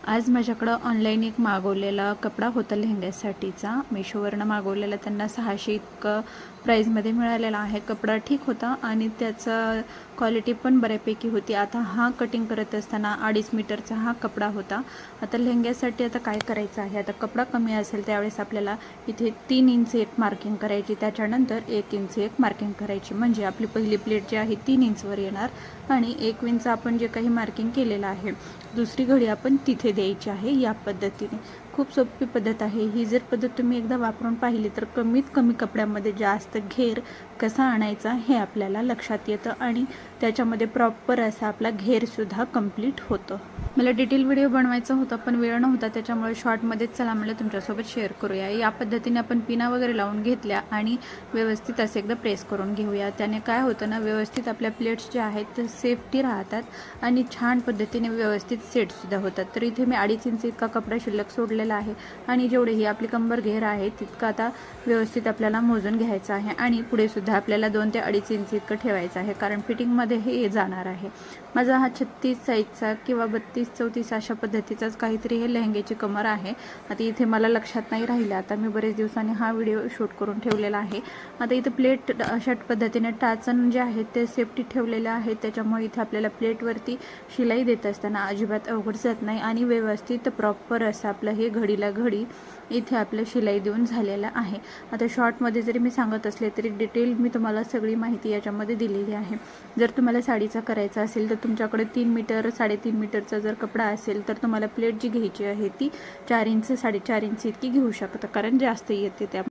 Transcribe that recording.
आज माझ्याकडं ऑनलाईन एक मागवलेला कपडा होता लेहंग्यासाठीचा. मिशोवरनं मागवलेला, त्यांना 600 इतकं प्राईजमध्ये मिळालेला आहे. कपडा ठीक होता आणि त्याचा क्वालिटी पण बऱ्यापैकी होती. आता हा कटिंग करत असताना 2.5 मीटरचा हा कपडा होता. आता लेहंग्यासाठी आता काय करायचं आहे, आता कपडा कमी असेल त्यावेळेस आपल्याला इथे 3 इंच एक मार्किंग करायची, त्याच्यानंतर 1 इंच एक मार्किंग करायची. म्हणजे आपली पहिली प्लेट जी आहे 3 इंचवर येणार आणि 1 इंच आपण जे काही मार्किंग केलेलं आहे दुसरी घडी आपण तिथे द्यायची आहे. या पद्धतीने खूप सोपी पद्धत आहे ही. जर पद्धत तुम्ही एकदा वापरून पाहिली तर कमीत कमी कपड्यामध्ये जास्त घेर कसा आणायचा हे आपल्याला लक्षात येतं आणि त्याच्यामध्ये प्रॉपर असा आपला घेरसुद्धा कंप्लीट होतं. मला डिटेल व्हिडिओ बनवायचा होता पण वेळ नव्हता, त्याच्यामुळे शॉर्टमध्येच चला म्हणलं तुमच्यासोबत शेअर करूया. या पद्धतीने आपण पिना वगैरे लावून घेतल्या आणि व्यवस्थित असं एकदा प्रेस करून घेऊया. त्याने काय होतं ना, व्यवस्थित आपल्या प्लेट्स ज्या आहेत ते सेफ्टी राहतात आणि छान पद्धतीने व्यवस्थित सेटसुद्धा होतात. तर इथे मी 2.5 इंच इतका कपडा शिल्लक सोडलेला आहे आणि जेवढेही आपली कंबर घेर आहे तितका आता व्यवस्थित आपल्याला मोजून घ्यायचं आहे आणि पुढे सुद्धा आपल्याला 2 ते 2.5 इंच इतकं ठेवायचं आहे, कारण फिटिंगमध्ये हे जाणार आहे. माझा हा 36 साईजचा किंवा 32-34 अशा पद्धतीचाच काहीतरी हे लेहंग्याची कमर आहे. आता इथे मला लक्षात नाही राहिलं, आता मी बरेच दिवसांनी हा व्हिडिओ शूट करून ठेवलेला आहे. आता इथे प्लेट अशा पद्धतीने टाचन जे आहेत ते सेफ्टी ठेवलेले आहेत, त्याच्यामुळे इथे आपल्याला प्लेटवरती शिलाई देत असताना अजिबात अवघड जात नाही आणि व्यवस्थित प्रॉपर असं आपलं हे घडीला घडी इथे आपलं शिलाई देऊन झालेलं आहे. आता शॉर्टमध्ये जरी मी सांगत असले तरी डिटेल मी तुम्हाला सगळी माहिती याच्यामध्ये दिलेली आहे. जर तुम्हाला साडीचा करायचा असेल तर तुमच्याकडे 3 मीटर 3.5 मीटरचा जर कपडा असेल तर तुम्हाला प्लेट जी घ्यायची आहे ती 4 इंच 4.5 इंच इतकी घेऊ शकता, कारण जास्त येते त्या